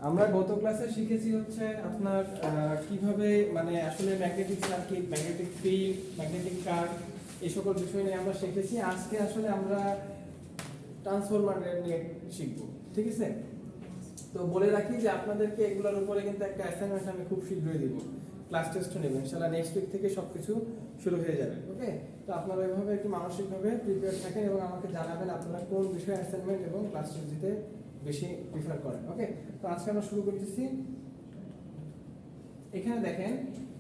আমরা গত ক্লাসে শিখেছি হচ্ছে আপনার কিভাবে মানে আসলে magnetic circuit, magnetic field, magnetic card এই সকল বিষয় নিয়ে আমরা শিখেছি। আজকে আসলে আমরা ট্রান্সফরমার নিয়ে শিখব, ঠিক আছে? তো বলে রাখি যে আপনাদেরকে এগুলোর উপরে কিন্তু একটা অ্যাসাইনমেন্ট আমি খুব শীঘ্রই দিব, ক্লাস টেস্টও নেব ইনশাআল্লাহ। নেক্সট উইক থেকে সবকিছু শুরু হয়ে যাবে, ওকে? তো আপনারা এইভাবে একটু মানসিকভাবে প্রিপেয়ার থাকেন এবং আমাকে জানাবেন আপনারা কোন বিষয়ে অ্যাসাইনমেন্ট এবং ক্লাস টেস্ট দিতে বেশি প্রিফার করেন, ওকে? তো আজকে আমরা শুরু করতেছি। এখানে দেখেন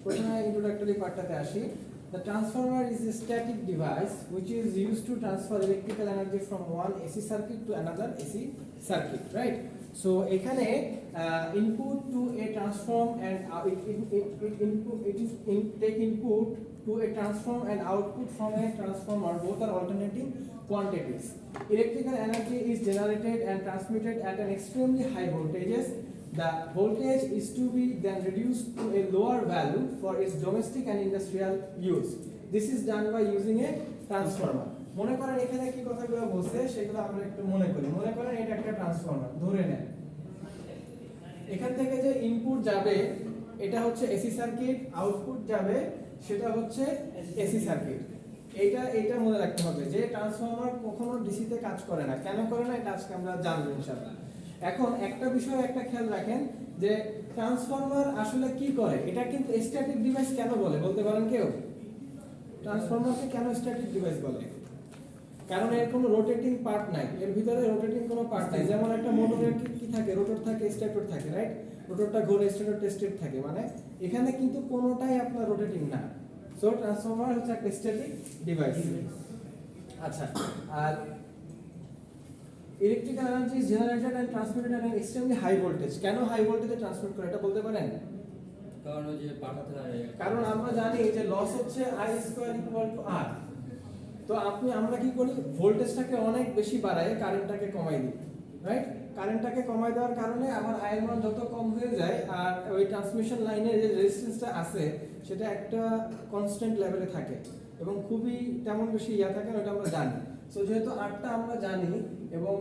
প্রথমে ইন্ট্রোডাক্টরি পার্টটাতে আসি। The transformer is a static device which is used to transfer electrical energy from one AC circuit to another AC circuit, right? So এখানে input to a transform and take input to a transform and output from a transformer, both are alternating quantities. Electrical energy is generated and transmitted at an extremely high voltages. The voltage is to be then reduced to a lower value for its domestic and industrial use. This is done by using a transformer. মনে করেন এখানে কি কথাগুলো বলছে সেগুলো আমরা একটু মনে করি। মনে করেন এটা একটা ট্রান্সফরমার, ধরে নেন এখান থেকে যে ইনপুট যাবে এটা হচ্ছে এসি সার্কিট, আউটপুট যাবে সেটা হচ্ছে এসি সার্কিট। এইটা মনে রাখতে হবে যে ট্রান্সফরমার কখনো ডিসি তে কাজ করে না। কেন করে না এটা আজকে আমরা জানবো ইনশাআল্লাহ। এখন একটা বিষয় একটা খেয়াল রাখেন যে ট্রান্সফরমার আসলে কি করে। এটা কিন্তু স্ট্যাটিক ডিভাইস কেন বলে বলতে পারেন কেউ? ট্রান্সফরমারকে কেন স্ট্যাটিক ডিভাইস বলে? কারণ এর কোনো রোটেটিং পার্ট নাই, এর ভিতরে রোটেটিং কোনো পার্ট নাই। যেমন একটা মোটরের কি থাকে, রোটর থাকে, স্টেটর থাকে, রাইট? রোটরটা ঘোরে, স্টেটর টেস্টেড থাকে, মানে এখানে কিন্তু কোনোটাই আপনার রোটেটিং না। সো ট্রান্সফরমার হচ্ছে একটা স্ট্যাটিক ডিভাইস। আচ্ছা, আর electrical energy is generated and transmitted at an extremely high voltage. কেন হাই ভোল্টেজে ট্রান্সমিট করে এটা বলতে পারেন? কারণ ওই যে পাঠাতে হয়, কারণ আমরা জানি যে লস হচ্ছে I square equal to R। তো আমরা কি করি, ভোল্টেজটাকে অনেক বেশি বাড়ায় কারেন্টটাকে কমাই দিই, রাইট? কারেন্টটাকে কমাই দেওয়ার কারণে আমার I এর মান যত কম হয়ে যায় আর ওই ট্রান্সমিশন লাইনের যে রেজিস্ট্যান্সটা আছে সেটা একটা কনস্ট্যান্ট লেভেলে থাকে এবং খুবই তেমন বেশি থাকে না, এটা আমরা জানি। সো যেহেতু আরটা আমরা জানি এবং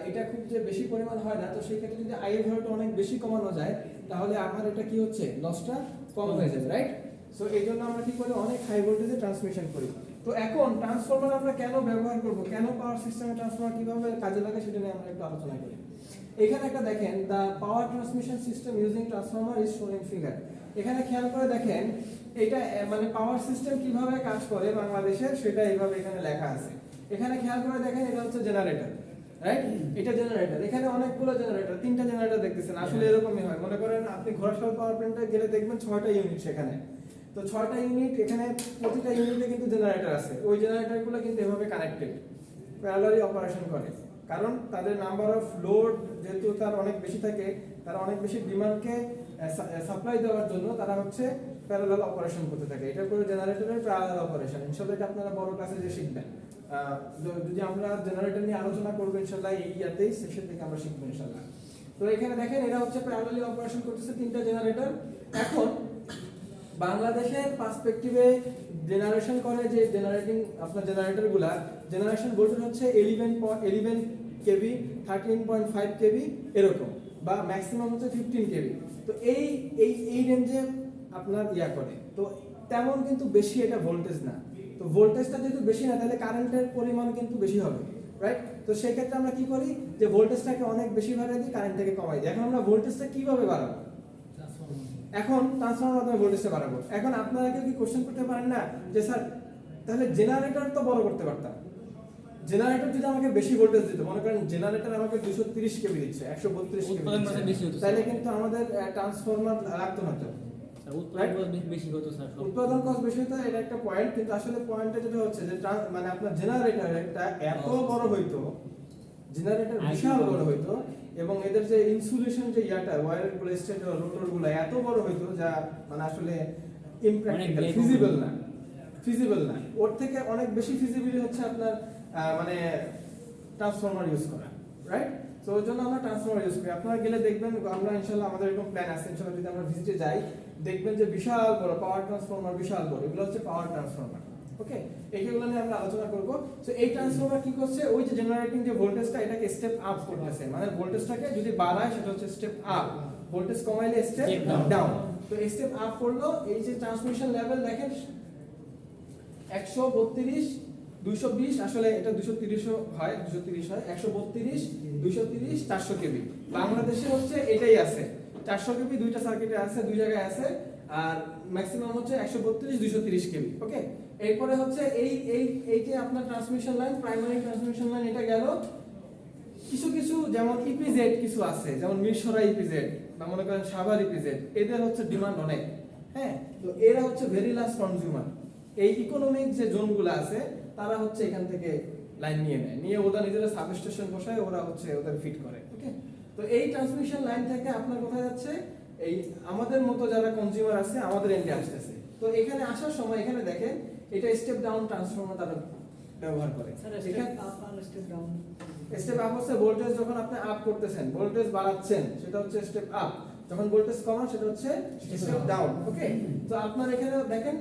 এটা খুব যে বেশি পরিমাণ হয় না, তো সেই ক্ষেত্রে যদি I এর ভ্যালুটা অনেক বেশি কমানো যায় তাহলে আমার এটা কি হচ্ছে, লসটা কম হয়ে যাবে, রাইট? সো এই জন্য আমরা কি করি, অনেক হাই ভোল্টেজে ট্রান্সমিশন করি। তো এখন ট্রান্সফরমার আমরা কেন ব্যবহার করব, কেন পাওয়ার সিস্টেমে ট্রান্সফরমার কিভাবে কাজে লাগে সেটা নিয়ে আমরা একটু আলোচনা করি। এখানে একটা দেখেন, the power transmission system using transformer is shown in figure. এখানে খেয়াল করে দেখেন এটা মানে পাওয়ার সিস্টেম কিভাবে কাজ করে বাংলাদেশের সেটা এইভাবে এখানে লেখা আছে। এখানে খেয়াল করে দেখেন এটা হচ্ছে জেনারেটর, রাইট? এটা জেনারেটর, এখানে অনেকগুলো জেনারেটর, 3টা জেনারেটর দেখতেছেন। আসলে এরকমই হয়, মনে করেন আপনি ঘোড়াশাল পাওয়ার প্ল্যান্টে গেলে দেখবেন 6টা ইউনিট সেখানে। তো 6টা ইউনিট, এখানে প্রতিটা ইউনিটে কিন্তু জেনারেটর আছে। ওই জেনারেটরগুলো কিন্তু এভাবে কানেক্টেড, প্যারালালি অপারেশন করে। কারণ তাদের নাম্বার অফ লোড যেহেতু তার অনেক বেশি থাকে, তারা অনেক বেশি ডিমান্ডকে সাপ্লাই দেওয়ার জন্য তারা হচ্ছে প্যারালাল অপারেশন করতে থাকে। এটা পুরো জেনারেটরের প্যারালাল অপারেশন। ইনশাআল্লাহ এটা আপনারা বড় ক্লাসে যে শিখবেন। যদি আমরা জেনারেটর নিয়ে আলোচনা করব ইনশাআল্লাহ এই ইয়াতেই সেকশন থেকে আমরা শিখব ইনশাআল্লাহ। তো এখানে দেখেন এরা হচ্ছে প্যারালালি অপারেশন করতেছে 3টা জেনারেটর। এখন বাংলাদেশের পার্সপেক্টিভে জেনারেশন করে যে জেনারেটিং আপনার জেনারেটরগুলা, জেনারেশন ভোল্টেজ হচ্ছে 11 কেভি, 13.5 কেভি এরকম, বা ম্যাক্সিমাম হচ্ছে 15 কেভি। তো এই রেঞ্জে আপনার ইয়া করে। তো তেমন কিন্তু বেশি এটা ভোল্টেজ না। তো ভোল্টেজটা যেহেতু বেশি না তাহলে কারেন্টের পরিমাণ কিন্তু বেশি হবে, রাইট? তো সেই ক্ষেত্রে আমরা কি করি যে ভোল্টেজটাকে অনেক বেশি বাড়িয়ে দিই, কারেন্টটাকে কমাই দিই। এখন আমরা ভোল্টেজটা কিভাবে বাড়াবো? এখন ট্রান্সফরমার মাধ্যমে ভোল্টেজটা বাড়াবো। এখন আপনারা কি কোশ্চেন করতে পারেন না যে স্যার তাহলে জেনারেটর তো বড় করতে পারতাম। জেনারেটর যদি আমাকে বেশি ভোল্টেজ দিত, মনে করেন জেনারেটর আমাকে 230 কেভি দিচ্ছে, 132 কেভি দিচ্ছে, তাহলে কিন্তু আমাদের ট্রান্সফরমার লাগতো না। তো উৎপাদন কস্ট বেশি হতো, এটা একটা পয়েন্ট। কিন্তু আসলে পয়েন্টটা যেটা হচ্ছে যে মানে আপনার জেনারেটরটা এত বড় হইতো, জেনারেটর বিশাল বড় হইতো এবং এদের যে ইনসুলেশন যে ইয়াটা ওয়্যার গুলো, স্টেটর, রোটর গুলো এত বড় হইতো যা মানে আসলে ইমপ্র্যাকটিক্যাল, ফিজিবল না। ওর থেকে অনেক বেশি ফিজিবিলিটি হচ্ছে আপনার মানে ট্রান্সফরমার ইউজ করা, রাইট? তো ওই জন্য আমরা ট্রান্সফরমার ইউজ করি। আপনারা গেলে দেখবেন, আমরা ইনশাআল্লাহ আমাদের এরকম প্ল্যান আছে ইনশাআল্লাহ, যদি আমরা ভিজিটে যাই দেখবেন যে বিশাল বড় পাওয়ার ট্রান্সফরমার, বিশাল বড়, এগুলো হচ্ছে পাওয়ার ট্রান্সফরমার। ওকে, এইগুলো নিয়ে আমরা আলোচনা করব। সো এই ট্রান্সফরমার কি করছে, ওই যে জেনারেটিং যে ভোল্টেজটা এটাকে স্টেপ আপ করতেছে, মানে ভোল্টেজটাকে যদি বাড়ায় সেটা হচ্ছে স্টেপ আপ, ভোল্টেজ কমাইলে স্টেপ ডাউন। তো স্টেপ আপ করলো, এই যে ট্রান্সমিশন লেভেল দেখেন 132 220, আসলে এটা 230 হয়, 230 হয়, 132 230 400 কেবি। বাংলাদেশে হচ্ছে এটাই আছে, 400 কেবি দুইটা সার্কিটে আছে, দুই জায়গায় আছে, আর ম্যাক্সিমাম হচ্ছে 132 230 কেবি। ওকে, এরপরে হচ্ছে এই যে আপনার transmission line, primary transmission line, এটা গেল কিছু কিছু, যেমন ইপিজেড কিছু আছে, যেমন মিরসরা ইপিজেড বা মনে করেন সাভার ইপিজেড, এদের হচ্ছে ডিমান্ড অনেক। হ্যাঁ, তো এরা হচ্ছে ভেরি লাস্ট কনজিউমার। এই ইকোনমিক যে জোনগুলো আছে তারা হচ্ছে এখান থেকে লাইন নিয়ে ওরা নিজেরা সাবস্টেশন বসায়, ওরা হচ্ছে ওদের ফিট করে। ওকে, তো এই ট্রান্সমিশন লাইন থেকে আপনার কোথায় যাচ্ছে, এই আমাদের মতো যারা কনজিউমার আছে আমাদের এন্ডে আসতেছে। তো এখানে আসার সময় এখানে দেখেন এটা স্টেপ ডাউন ট্রান্সফরমার তারা ব্যবহার করে। স্টেপ আপ আর স্টেপ ডাউন। স্টেপ আপ হচ্ছে ভোল্টেজ যখন আপনি আপ করতেছেন, ভোল্টেজ বাড়াচ্ছেন, সেটা হচ্ছে স্টেপ আপ। যখন ভোল্টেজ কমান সেটা হচ্ছে স্টেপ ডাউন। ওকে, তো আপনার এখানে দেখেন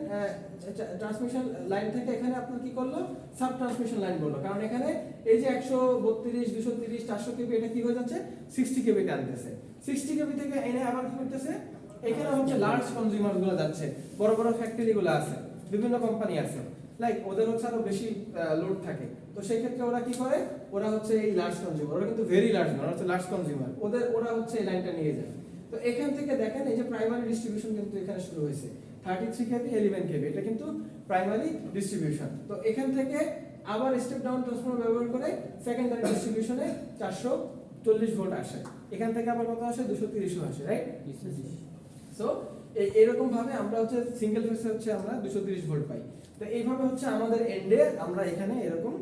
ট্রান্সমিশন লাইন থেকে এখানে আপনার কি করলো, সাব ট্রান্সমিশন লাইন বললো, কারণ এখানে এই যে 132 230 400 কেবি এটা কি হয়ে যাচ্ছে 60 কেবি তে আনতেছে। 60 কেবি থেকে এনে আবার কি করতেছে, এখানে হচ্ছে লার্জ কনজিউমার গুলো যাচ্ছে, বড় বড় ফ্যাক্টরি গুলো আছে, বিভিন্ন কোম্পানি আছে, লাইক ওদের হচ্ছে আরো বেশি লোড থাকে। তো সেই ক্ষেত্রে ওরা কি করে, ওরা হচ্ছে এই লার্জ কনজিউমার, ওরা কিন্তু ভেরি লার্জ না, ওরা হচ্ছে লার্জ কনজিউমার, ওরা হচ্ছে এই লাইনটা নিয়ে যায়। তো এখান থেকে দেখেন এই যে প্রাইমারি ডিস্ট্রিবিউশন কিন্তু এখানে শুরু হয়েছে 33 কেবি 11 কেবি, এটা কিন্তু প্রাইমারি ডিস্ট্রিবিউশন। তো এখান থেকে আবার স্টেপ ডাউন ট্রান্সফরমার ব্যবহার করে সেকেন্ডারি ডিস্ট্রিবিউশনে 440 ভোল্ট আসে, এখান থেকে আবার কত আসে 230 আসে, রাইট? সো এরকম ভাবে আমরা হচ্ছে সিঙ্গেল ফেজে হচ্ছে আমরা 230 ভোল্ট পাই। তো এইভাবে হচ্ছে আমাদের এন্ডে আমরা এখানে এরকম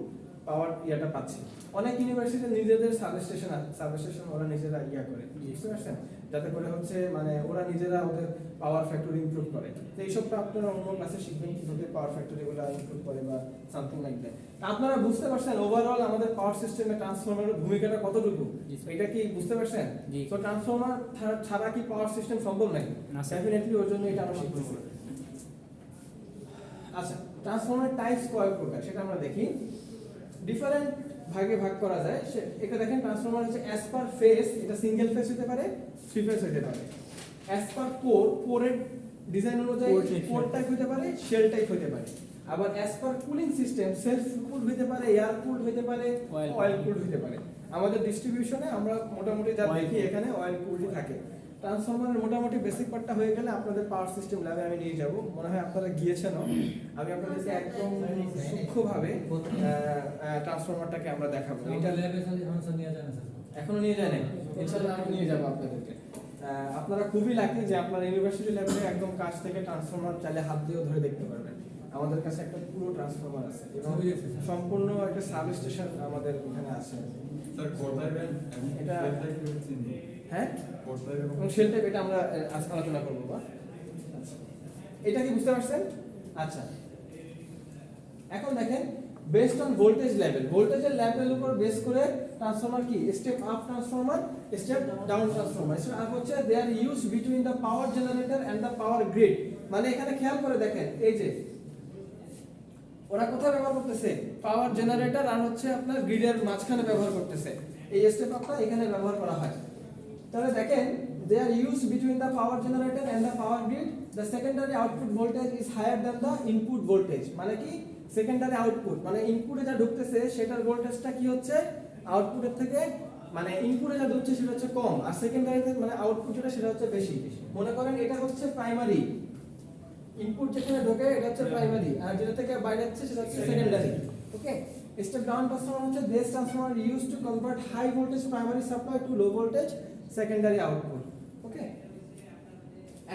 পাওয়ার ইয়াটা পাচ্ছি। অনেক ইউনিভার্সিটি নিজেদের সাবস্টেশন ওরা নিজেরা ইয়া করে, বুঝতে পারছেন, যাতে করে হচ্ছে মানে ওরা নিজেরা ওদের পাওয়ার ফ্যাক্টর ইমপ্রুভ করে। তো এইসবটা আপনারা অন্য ক্লাসে শিখবেন কিভাবে পাওয়ার ফ্যাক্টরি গুলো ইমপ্রুভ করে বা সামথিং লাইক দ্যাট। আপনারা বুঝতে পারছেন ওভারঅল আমাদের পাওয়ার সিস্টেমে ট্রান্সফরমারের ভূমিকাটা কতটুকু, এটা কি বুঝতে পারছেন? তো ট্রান্সফরমার ছাড়া কি পাওয়ার সিস্টেম সম্ভব নাকি? ডেফিনেটলি, ওর জন্য এটা আমরা শিখতেছি। আচ্ছা, ট্রান্সফরমার টাইপস কয় প্রকার সেটা আমরা দেখি। ডিফারেন্ট ভাগে ভাগ করা যায়। এটা দেখেন ট্রান্সফরমার হচ্ছে অ্যাজ পার ফেজ, এটা সিঙ্গেল ফেজ হতে পারে, থ্রি ফেজ হতে পারে। অ্যাজ পার কোরের ডিজাইন অনুযায়ী কোর টাইপ হতে পারে, শেল টাইপ হতে পারে। আবার as per cooling system self cooled হতে পারে, এয়ার কুলড হতে পারে, অয়েল কুলড হতে পারে। আমাদের ডিস্ট্রিবিউশনে আমরা মোটামুটি যা দেখি এখানে অয়েল কুলডই থাকে। ট্রান্সফরমারের মোটামুটি বেসিক পার্টটা হয়ে গেলে আপনাদের পাওয়ার সিস্টেম ল্যাবে আমি নিয়ে যাব, মনে হয় আপনারা গিয়েছেনও। আমি আপনাদেরকে একদম সূক্ষ্মভাবে ট্রান্সফরমারটাকে আমরা দেখাবো। এটা ল্যাবে নিয়ে যায় না স্যার, এখনো নিয়ে যায় না, ইনশাআল্লাহ আমি নিয়ে যাব আপনাদেরকে। আপনারা খুবই লাকি যে আপনার ইউনিভার্সিটি ল্যাবে একদম কাছ থেকে ট্রান্সফরমার চাইলে হাত দিয়েও ধরে দেখতে পারবেন। আমাদের কাছে একটা পুরো ট্রান্সফরমার আছে এবং সম্পূর্ণ একটা সাবস্টেশন আমাদের এখানে আছে। স্যার কোথায়বেন এটা চিনি হ্যাঁ কোথায়বেন এবং শেল টাইপ, এটা আমরা আজ আলোচনা করবো। আচ্ছা, এটা কি বুঝতে পারছেন? আচ্ছা, এখন দেখেন বেসড অন ভোল্টেজ লেভেল, ভোল্টেজের লেভেলের উপর বেস করে ট্রান্সফরমার কি step up transformer, step down transformer. Step up হচ্ছে they are use between the power generator and the power grid. মানে এখানে খেয়াল করে দেখেন এই যে ওরা কোথায় ব্যবহার করতেছে, পাওয়ার জেনারেটর আর হচ্ছে আপনার গ্রিডের মাঝখানে ব্যবহার করতেছে। এই স্টেপ আপটা এখানে ব্যবহার করা হয়। তাহলে দেখেন they are used between the power generator and the power grid. The secondary output voltage is higher than the input voltage. মানে কি সেকেন্ডারি আউটপুট মানে ইনপুটে যা ঢুকতেছে সেটার ভোল্টেজটা কি হচ্ছে আউটপুটের থেকে, মানে ইনপুটে যা ঢুকছে সেটা হচ্ছে কম, আর সেকেন্ডারিতে মানে আউটপুট যেটা সেটা হচ্ছে বেশি। মনে করেন এটা হচ্ছে প্রাইমারি ইনপুট, যেখানে ঢোকে এটা হচ্ছে প্রাইমারি, আর যেটা থেকে বাইরে যাচ্ছে সেটা হচ্ছে সেকেন্ডারি। ওকে, স্টেপ ডাউন ট্রান্সফরমার হচ্ছে this transformer used to convert high voltage primary supply to low voltage secondary output. ওকে,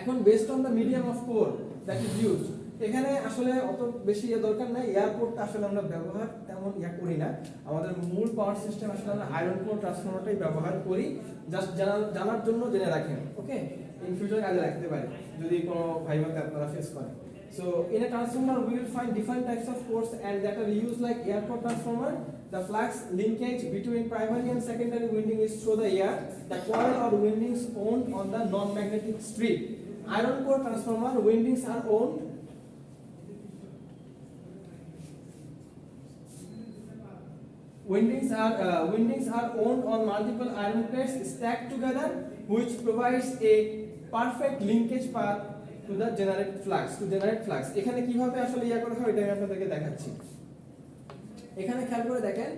এখন based on the medium of core that is used, এখানে আসলে অত বেশি দরকার নাই, এয়ারপোর্টটা আসলে আমরা ব্যবহার তেমন করি না। আমাদের মূল পাওয়ার সিস্টেম আসলে আমরা আয়রন কোর ট্রান্সফরমারটাই ব্যবহার করি, জাস্ট জানার জন্য জেনে রাখেন। ওকে, ইন ফিউচার কাজে রাখতে পারে যদি কোনো ভাইভাতে আপনারা ফেস করেন। So in a transformer we will find different types of cores and that are used like air core transformer. The flux linkage between primary and secondary winding is through the air. The coil or windings owned on the non-magnetic strip. Iron core transformer windings are owned Windings are wound on multiple iron plates stacked together, which provides a perfect linkage path to the generate flux. এখানে কিভাবে আসলে ইয়া করা হয় এটা আমি আপনাদেরকে দেখাচ্ছি। এখানে খেয়াল করে দেখেন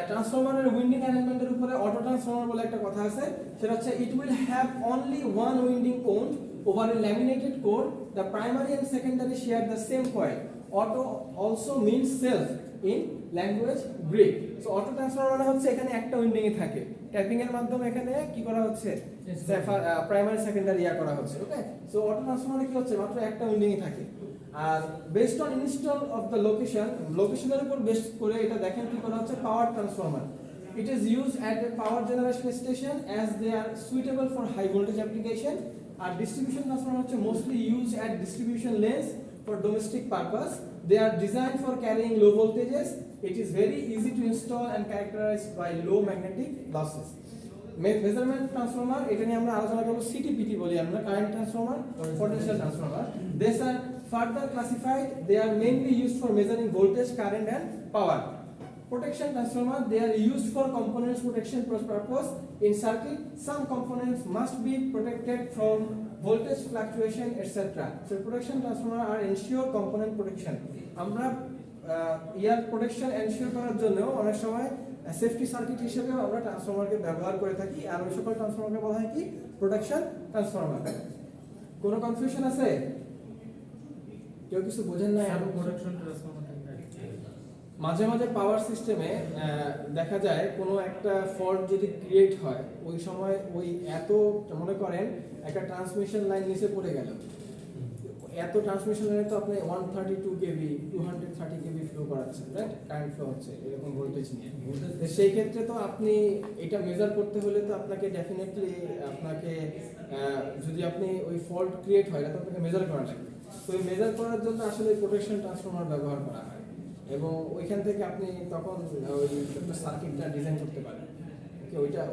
ট্রান্সফরমারের উইন্ডিং অ্যারেঞ্জমেন্টের উপরে অটো ট্রান্সফরমার বলে একটা কথা আছে, সেটা হচ্ছে it will have only one winding কোন over a laminated core, the primary and secondary share the same coil. Auto also means self in language Greek. So auto transformer মানে হচ্ছে এখানে একটা উইন্ডিং এ থাকে, ট্যাপিং এর মাধ্যমে এখানে কি করা হচ্ছে প্রাইমারি সেকেন্ডারি ইয়া করা হচ্ছে। ওকে, সো অটো ট্রান্সফরমারে কি হচ্ছে মাত্র একটা উইন্ডিং এ থাকে। আর based on install of the লোকেশনের উপর বেস করে এটা দেখেন কি করা হচ্ছে power transformer. It is used at a power generation station as they are suitable for high voltage application. Our distribution transformer হচ্ছে mostly used at distribution lanes for domestic purpose. They are designed for carrying low voltages. It is very easy to install and characterized by low magnetic losses. Measurement transformer এটা নিয়ে আমরা আলোচনা করব, সিটিপিটি বলি আমরা, current transformer, potential transformer. These are further classified. They are mainly used for measuring voltage, current and power. Protection transformer, they are used for components protection purpose. In circuit, some components must be protected from voltage fluctuation, etc. So protection transformer are ensure component protection. আমরা ইয়ার protection ensure করার জন্য অনেক সময় safety circuit হিসেবে আমরা ট্রান্সফরমারকে ব্যবহার করে থাকি, আর ওই সকল ট্রান্সফরমারকে বলা হয় কি প্রোটেকশন ট্রান্সফরমার। কোনো কনফিউশন আছে? কেউ কিছু বোঝেন না? আমি প্রোডাকশন ট্রান্সফরমার মাঝে মাঝে পাওয়ার সিস্টেমে দেখা যায় কোনো একটা ফল্ট যদি ক্রিয়েট হয়, ওই সময় ওই এত মনে করেন একটা ট্রান্সমিশন লাইন নিচে পড়ে গেল, এত ট্রান্সমিশন লাইনে তো আপনি 132 কেভি 230 কেভি ফ্লো করাচ্ছেন, রাইট? কারেন্ট ফ্লো হচ্ছে এরকম ভোল্টেজ নিয়ে। তো সেই ক্ষেত্রে তো আপনি এটা মেজার করতে হলে তো আপনাকে ডেফিনেটলি আপনাকে যদি আপনি ওই ফল্ট ক্রিয়েট হয় তো আপনাকে মেজার করা লাগবে। তো ওই মেজার করার জন্য আসলে প্রোটেকশন ট্রান্সফরমার ব্যবহার করা হয়, এবং ওইখান থেকে আপনি তখন ওই সার্কিটটা ডিজাইন করতে পারেন।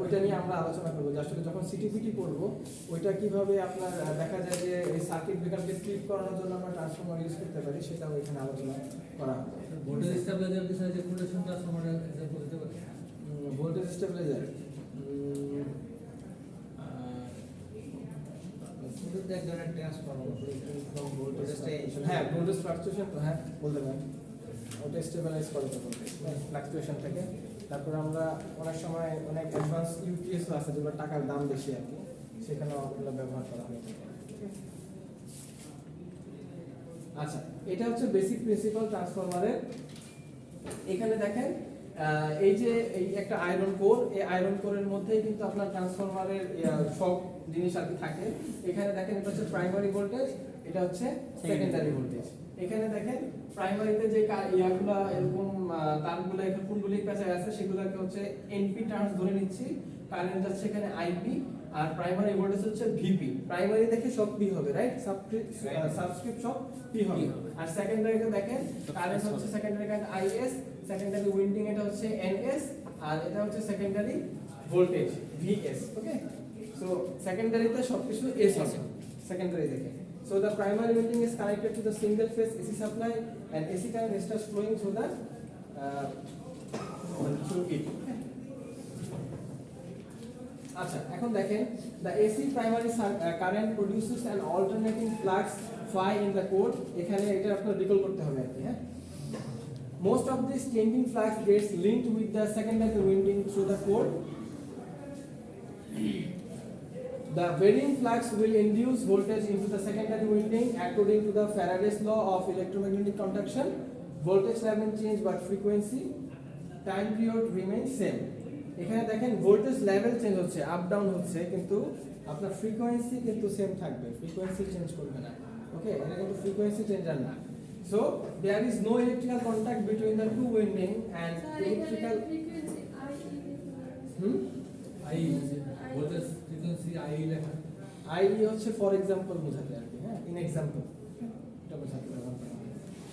ওইটা নিয়ে আমরা আলোচনা করবো যে আসলে যখন সিটিপিটি করবো ওইটা কিভাবে আপনার দেখা যায় যে এই সার্কিট ব্রেকারকে ফ্লিপ করানোর জন্য আমরা ট্রান্সফরমার ইউজ করতে পারি, সেটাও এখানে আলোচনা করা হবে। ভোল্টেজ স্টেবিলাইজার বিষয়ে যে প্রোডাকশন ট্রান্সফরমারের এক্সাম্পল দিতে পারি? ভোল্টেজ স্টেবিলাইজার এক ধরনের ট্রান্সফরমার হ্যাঁ, ভোল্টেজ ফ্লাকচুয়েশন, হ্যাঁ বলতে পারেন, ওটা স্টেবিলাইজ করে তো ফ্লাকচুয়েশন থেকে। তারপর আমরা অনেক সময় অনেক অ্যাডভান্স ইউপিএসও আছে যেগুলো টাকার দাম বেশি আর কি, সেখানেও ওগুলো ব্যবহার করা হয়। আচ্ছা, এটা হচ্ছে বেসিক প্রিন্সিপাল ট্রান্সফরমারের। এখানে দেখেন এই যে এই একটা আয়রন কোর, এই আয়রন কোরের মধ্যেই কিন্তু আপনার ট্রান্সফরমারের সব জিনিস আর কি থাকে। এখানে দেখেন এটা হচ্ছে প্রাইমারি ভোল্টেজ, এটা হচ্ছে সেকেন্ডারি ভোল্টেজ। এখানে দেখেন প্রাইমারিতে যে ইয়াগুলো এরকম তারগুলো এখানে কোনগুলি পেঁচায় আছে সেগুলোকে হচ্ছে এনপি টার্মস ধরে নিচ্ছি, কারেন্ট যাচ্ছে এখানে আইপি, আর প্রাইমারি ভোল্টেজ হচ্ছে ভিপি। প্রাইমারি দেখে সব পি হবে, রাইট? সাবস্ক্রিপ্ট সব পি হবে। আর সেকেন্ডারিতে দেখেন কারেন্ট হচ্ছে secondary current is, secondary winding এটা হচ্ছে এনএস, আর এটা হচ্ছে সেকেন্ডারি ভোল্টেজ ভিএস। ওকে, সো সেকেন্ডারিতে সবকিছু এস হবে সেকেন্ডারি দেখে। So the primary winding is connected to the single phase AC supply, and AC current starts flowing through the through it. আচ্ছা, এখন দেখেন the AC primary current produces an alternating flux phi in the core. এখানে এটা আপনারা recall করতে হবে আর কি, হ্যাঁ। Most of this changing flux gets linked with the secondary winding through the core. The varying flux will induce voltage into the secondary winding according to the Faraday's law of electromagnetic conduction. Voltage level change but frequency time period remains same. এখানে দেখেন voltage level change হচ্ছে, up down হচ্ছে, কিন্তু আপনার frequency কিন্তু same থাকবে, frequency change করবে না। ওকে, এটা কিন্তু ফ্রিকোয়েন্সি চেঞ্জার না। So there is no electrical contact between the two winding and electrical I voltage frequency I লেখা, আই হচ্ছে ফর এক্সাম্পল বোঝাতে আর কি, হ্যাঁ, ইন এক্সাম্পল এটা বোঝাতে ব্যবহার করা হয়।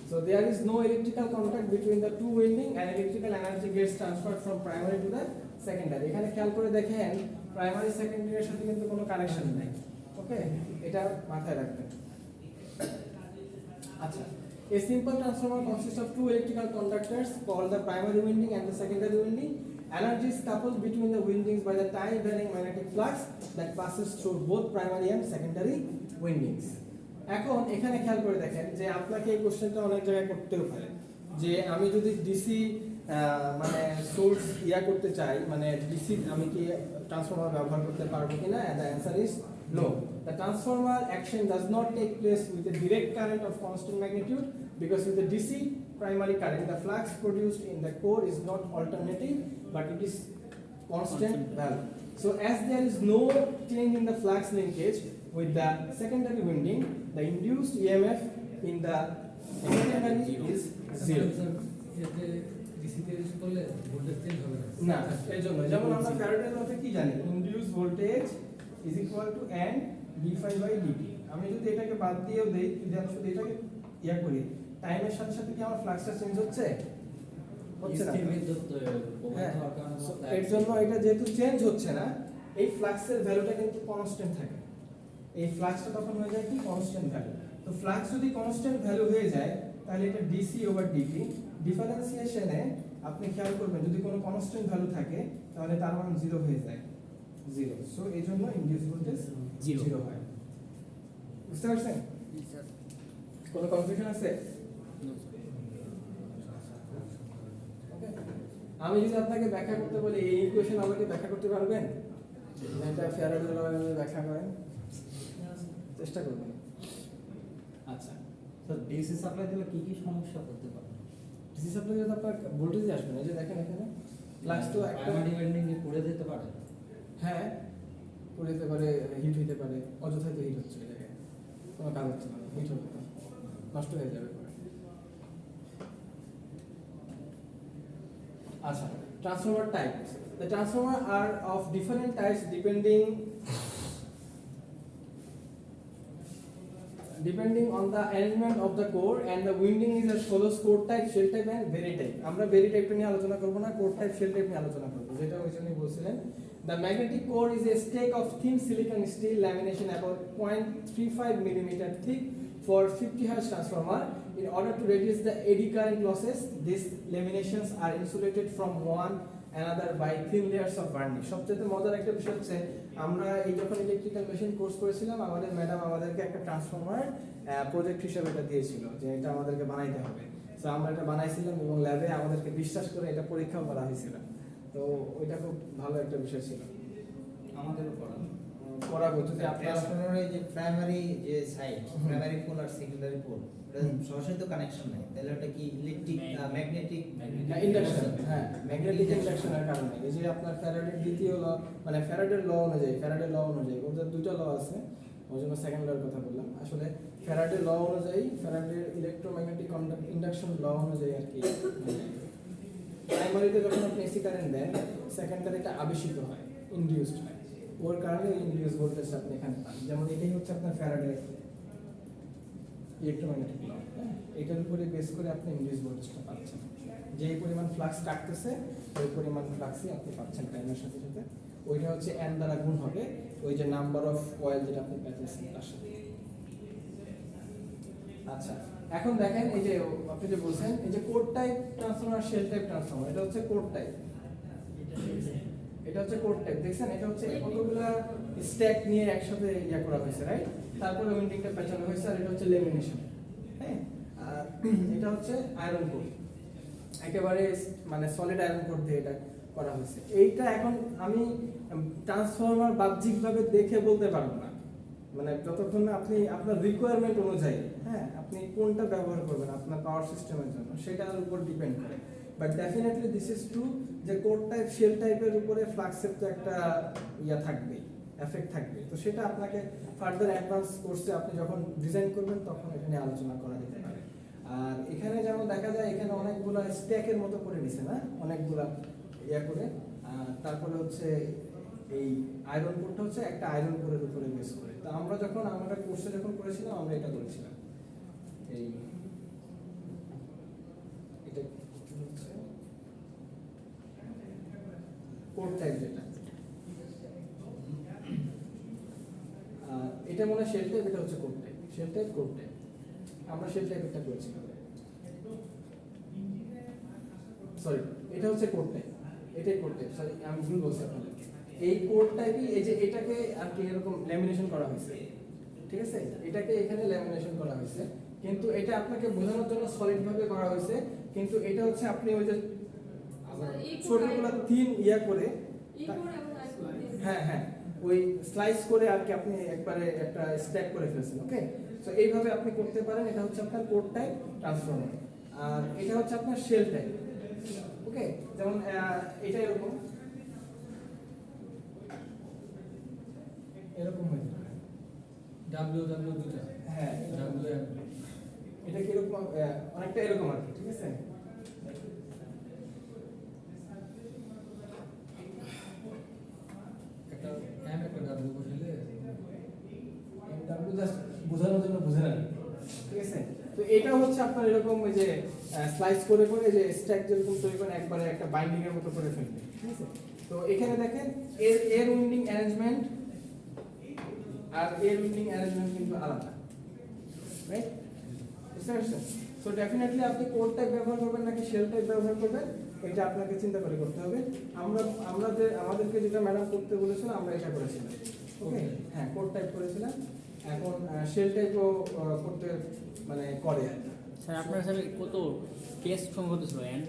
So there is no electrical contact between the two winding and electrical energy gets transferred from primary to the secondary. এখানে খেয়াল করে দেখেন প্রাইমারি সেকেন্ডারি এর সাথে কিন্তু কোনো কানেকশন নাই। ওকে, এটা মাথায় রাখবেন। আচ্ছা, A simple transformer consists of two electrical conductors called the primary winding and the secondary winding. Energy is coupled between the windings by the time varying magnetic flux that passes through both primary and secondary windings. এখন এখানে খেয়াল করে দেখেন যে আপনাকে এই কোশ্চেনটা অনেক জায়গায় করতেও পারে যে আমি যদি ডিসি মানে সোর্স করতে চাই মানে ডিসি আমি কি ট্রান্সফরমার ব্যবহার করতে পারবো কিনা and the answer is no. The transformer action does not take place with a direct current of constant magnitude because with the DC primary current the flux produced in the core is not alternating but it is constant value. So as there is no change in the flux linkage with the secondary winding, the induced EMF in the secondary is zero. এতে ডিসিতে use করলে voltage change হবে না এর জন্য যেমন আমরা ফ্যারাডের লতে কি জানি induce voltage is equal to n d∅dt আমি যদি এটাকে বাদ দিয়েও দেই যদি আমি শুধু এটাকে করি টাইমের সাথে সাথে কি আমার ফ্লাক্সটা চেঞ্জ হচ্ছে হচ্ছে না হ্যাঁ, so এর জন্য এটা যেহেতু চেঞ্জ হচ্ছে না এই ফ্লাক্সের ভ্যালুটা কিন্তু কনস্ট্যান্ট থাকে এই ফ্লাক্সটা তখন হয়ে যায় কি কনস্ট্যান্ট ভ্যালু তো ফ্লাক্স যদি কনস্ট্যান্ট ভ্যালু হয়ে যায় তাহলে এটা ডিসি ওভার ডিটি ডিফারেন্সিয়েশনে আপনি খেয়াল করবেন যদি কোনো কনস্ট্যান্ট ভ্যালু থাকে তাহলে তার মান 0 হয়ে যায় 0 সো এই জন্য ইনডিউস ভোল্টেজ 0 হয় বুঝতে পারছেন কোনো কনফিউশন আছে ওকে আমি যদি আপনাকে ব্যাখ্যা করতে বলি এই ইকুয়েশন আমাকে ব্যাখ্যা করতে পারবেন এটা ফ্যারাডের ল ব্যাখ্যা করেন চেষ্টা করবেন আচ্ছা স্যার ডিসি সাপ্লাই দিলে কি কি সমস্যা করতে পারে ডিসি সাপ্লাই যদি আপনার ভোল্টেজ আসবে না এই যে দেখেন এখানে ফ্লাক্স তো একটা প্রাইমারি ওয়েন্ডিং এ পড়ে যেতে পারে হ্যাঁ পড়ে যেতে পারে হিট হইতে পারে অযথাই তো হিট হচ্ছে এই জায়গায় কোনো কাজ হচ্ছে না হিট হবে না নষ্ট হয়ে যাবে পরে আচ্ছা transformer type the transformer are of different types depending on the arrangement of the core and the winding is as follows core type shell type and vary type আমরা vary type নিয়ে আলোচনা করব না core type shell type নিয়ে আলোচনা করব যেটা ওই জন্যই বলছিলেন the magnetic core is a stack of thin silicon steel lamination about 0.35 mm thick for 50 Hz transformer in order to reduce the eddy current losses these laminations are insulated from one another by thin layers of varnish সবচেয়ে মজার একটা বিষয় হচ্ছে আমরা এই যখন electrical machine course করেছিলাম আমাদের ম্যাডাম আমাদেরকে একটা ট্রান্সফরমার প্রজেক্ট হিসেবে এটা দিয়েছিল যে এটা আমাদেরকে বানাইতে হবে সো আমরা এটা বানাইছিলাম এবং ল্যাবে আমাদেরকে বিশ্বাস করে এটা পরীক্ষাও করা হয়েছিল তো ওইটা খুব ভালো একটা বিষয় ছিল আমাদেরও পড়া করাবো যদি আপনারা ট্রান্সফরমারের যে প্রাইমারি যে সাইড প্রাইমারি পোল আর সেকেন্ডারি পোল সরাসরি তো কানেকশন নাই তাহলে ওটা কি ইলেকট্রিক ম্যাগনেটিক ইন্ডাকশন হ্যাঁ ম্যাগনেটিক ইন্ডাকশনের কারণে এই যে আপনার ফ্যারাডের দ্বিতীয় ল মানে ফ্যারাডের ল অনুযায়ী ওদের দুটো ল আছে ওই জন্য সেকেন্ড লর কথা বললাম আসলে ফ্যারাডের ল অনুযায়ী ফ্যারাডের ইলেকট্রোম্যাগনেটিক ইন্ডাকশন ল অনুযায়ী আর কি প্রাইমারিতে যখন আপনি এসি কারেন্ট দেন সেকেন্ডারিটা আবেশিত হয় ইনডিউসড হয় ওর কারণে ইনডিউস ভোল্টেজ আপনি এখানে পান যেমন এটাই হচ্ছে আপনার ফ্যারাডের ইলেকট্রোম্যাগনেটিক ল এটার উপরে বেস করে আপনি ইনডিউস ভোল্টেজটা পাচ্ছেন যে পরিমাণ ফ্লাক্স কাটতেছে ওই পরিমাণ ফ্লাক্সই আপনি পাচ্ছেন টাইমের সাথে সাথে ওইটা হচ্ছে n দ্বারা গুণ হবে ওই যে নাম্বার অফ কয়েল যেটা আপনি পেতেছেন তার সাথে আচ্ছা এখন দেখেন এই যে আপনি যে বলছেন এই যে core type transformer shell type transformer এটা হচ্ছে কোর টাইপ এটা হচ্ছে কোর টাইপ দেখছেন এটা হচ্ছে কতগুলা স্ট্যাক নিয়ে একসাথে করা হয়েছে রাইট তারপরে উইন্ডিংটা পেঁচানো হয়েছে আর এটা হচ্ছে লেমিনেশন হ্যাঁ আর এটা হচ্ছে আয়রন কোর একেবারে মানে সলিড আয়রন কোর দিয়ে এটা করা হয়েছে এইটা এখন আমি ট্রান্সফরমার বাহ্যিকভাবে দেখে বলতে পারবো না মানে যতক্ষণ না আপনি আপনার রিকোয়ারমেন্ট অনুযায়ী হ্যাঁ আপনি কোনটা ব্যবহার করবেন আপনার পাওয়ার সিস্টেমের জন্য সেটার উপর ডিপেন্ড করে but definitely this is true যে কোর টাইপ শেল টাইপের উপরে ফ্লাক্সের তো একটা থাকবেই এফেক্ট থাকবে তো সেটা আপনাকে ফার্দার অ্যাডভান্স কোর্সে আপনি যখন ডিজাইন করবেন তখন এটা নিয়ে আলোচনা করা যেতে পারে আর এখানে যেমন দেখা যায় এখানে অনেকগুলো স্ট্যাকের মতো করে নিছে না অনেকগুলা করে তারপরে হচ্ছে এই আয়রন কোরটা হচ্ছে একটা আয়রন কোরের উপরে বেস করে তো আমরা যখন আমরা কোর্সে যখন করেছিলাম আমরা এটা করেছিলাম এই এটা হচ্ছে কোর টাইপ যেটা এটা মনে হয় শেল টাইপ এটা হচ্ছে কোর টাইপ আমরা শেল টাইপেরটা করেছিলাম সরি এটা হচ্ছে কোড টাইপ, এটাই কোড টাইপ, সরি আমি ভুল বলছি আপনাদেরকে। এই কোড টাইপই এই যে এটাকে আর কি এরকম ল্যামিনেশন করা হয়েছে, ঠিক আছে, এটাকে এখানে ল্যামিনেশন করা হয়েছে, কিন্তু এটা আপনাকে বোঝানোর জন্য সলিড ভাবে করা হয়েছে, কিন্তু এটা হচ্ছে আপনি ওই যে ছোটগুলো থিন ইয়া করে হ্যাঁ হ্যাঁ ওই স্লাইস করে আর কি আপনি একবারে একটা স্ট্যাক করে ফেলছেন। ওকে, সো এইভাবে আপনি করতে পারেন। এটা হচ্ছে আপনার কোড টাইপ ট্রান্সফর্মার, আর এটা হচ্ছে আপনার শেল টাইপ। ওকে, যেমন এটা এরকম এরকম হয়ে যাবে। ডাব্লিউ দুটা হ্যাঁ ডাব্লিউ এটা কি এরকম অনেকটা এরকম আর কি, ঠিক আছে। একটা এম একটা ডাব্লিউ বসাইলে ডাব্লিউ জাস্ট বোঝানোর জন্য বুঝে নেন, ঠিক আছে। তো এটা হচ্ছে আপনার এরকম ওই যে স্লাইস করে করে যে স্ট্যাক যেরকম তৈরি করে একবারে একটা বাইন্ডিং এর মতো করে ফেলবে, ঠিক আছে। তো এখানে দেখেন এর উইন্ডিং অ্যারেঞ্জমেন্ট আর এর উইন্ডিং অ্যারেঞ্জমেন্ট কিন্তু আলাদা, রাইট? বুঝতে পারছেন? সো ডেফিনেটলি আপনি কোড টাইপ ব্যবহার করবেন নাকি শেল টাইপ ব্যবহার করবেন, এটা আপনাকে চিন্তা করে করতে হবে। আমাদেরকে যেটা ম্যাডাম করতে বলেছিল আমরা এটা করেছিলাম। ওকে, হ্যাঁ কোড টাইপ করেছিলাম, এখন শেল টাইপও করতে মানে করে আর কি। স্যার আপনার স্যার কত কেস সম্ভবত ছিল এন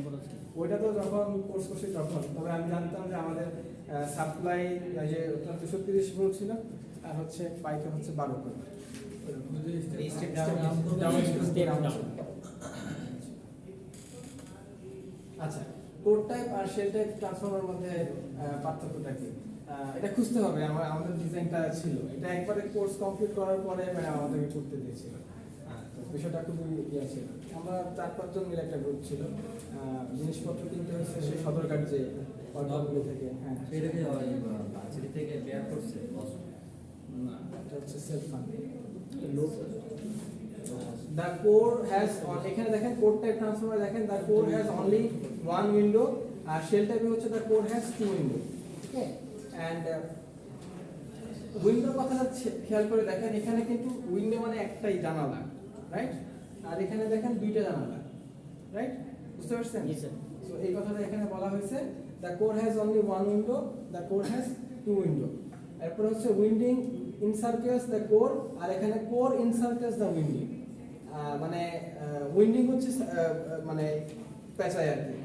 কত ছিল? ওইটা তো যখন কোর্স করছি তখন, তবে আমি জানতাম যে আমাদের সাপ্লাই যে 230 ভোল্ট ছিল, আর হচ্ছে পাইকে হচ্ছে 12 ভোল্ট। Step down. আচ্ছা, কোড টাইপ আর শেল টাইপ ট্রান্সফর্মার মধ্যে পার্থক্যটা কি? এটা খুঁজতে হবে। আমাদের ডিজাইনটা ছিল এটা একবারে কোর্স কমপ্লিট করার পরে আমাদেরকে করতে দিয়েছিল। তো বিষয়টা খুবই ইয়ে ছিল। আমরা 4-5 জন মিলে একটা গ্রুপ ছিল। জিনিসপত্র কিনতে হচ্ছে সেই সদরঘাট যে অর্ডারগুলো থেকে। হ্যাঁ, এটাকে বাজারে থেকে বের করছে না এটা হচ্ছে self fund. The core has এখানে দেখেন কোড টাইপ ট্রান্সফর্মার দেখেন the core has only one window, আর শেল টাইপে হচ্ছে the core has two window। Okay, and উইন্ডোর কথাটা খেয়াল করে দেখেন, এখানে কিন্তু উইন্ডো মানে একটাই জানালা, রাইট? আর এখানে দেখেন দুইটা জানালা, রাইট? বুঝতে পারছেন? জি স্যার। সো এই কথাটা এখানে বলা হয়েছে the core has only one window, the core has two window। এরপর হচ্ছে উইন্ডিং ইনসার্কেলস দ্য কোর, আর এখানে কোর ইনসার্কেলস দ্য উইন্ডিং। মানে উইন্ডিং হচ্ছে মানে পেঁচায় আর কি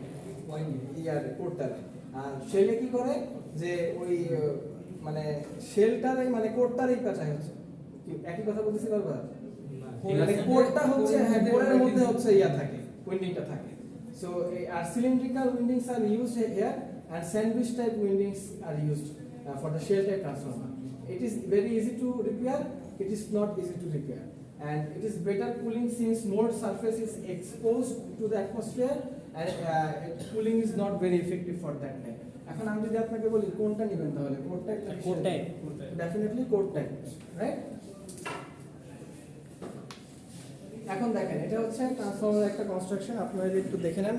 ইয়ার কোরটারে, আর শেলে কি করে যে ওই মানে শেলটারে মানে কোরটারেই পেঁচায় হচ্ছে। একই কথা বলতেছি বারবার, মানে কোরটা হচ্ছে হ্যাঁ কোরের মধ্যে হচ্ছে ইয়া থাকে, উইন্ডিংটা থাকে। সো আর cylindrical windings are used here, and sandwich type windings are used for the shell type transformer. It is very easy to repair, it is not easy to repair, and it is better cooling since more surface is exposed to the atmosphere, and cooling is not very effective for that type. এখন আমি যদি আপনাকে বলি কোনটা নেবেন তাহলে code type নাকি code type? Definitely code type, right? এখন দেখেন এটা হচ্ছে ট্রান্সফর্মার একটা কনস্ট্রাকশন, আপনারা যদি একটু দেখে নেন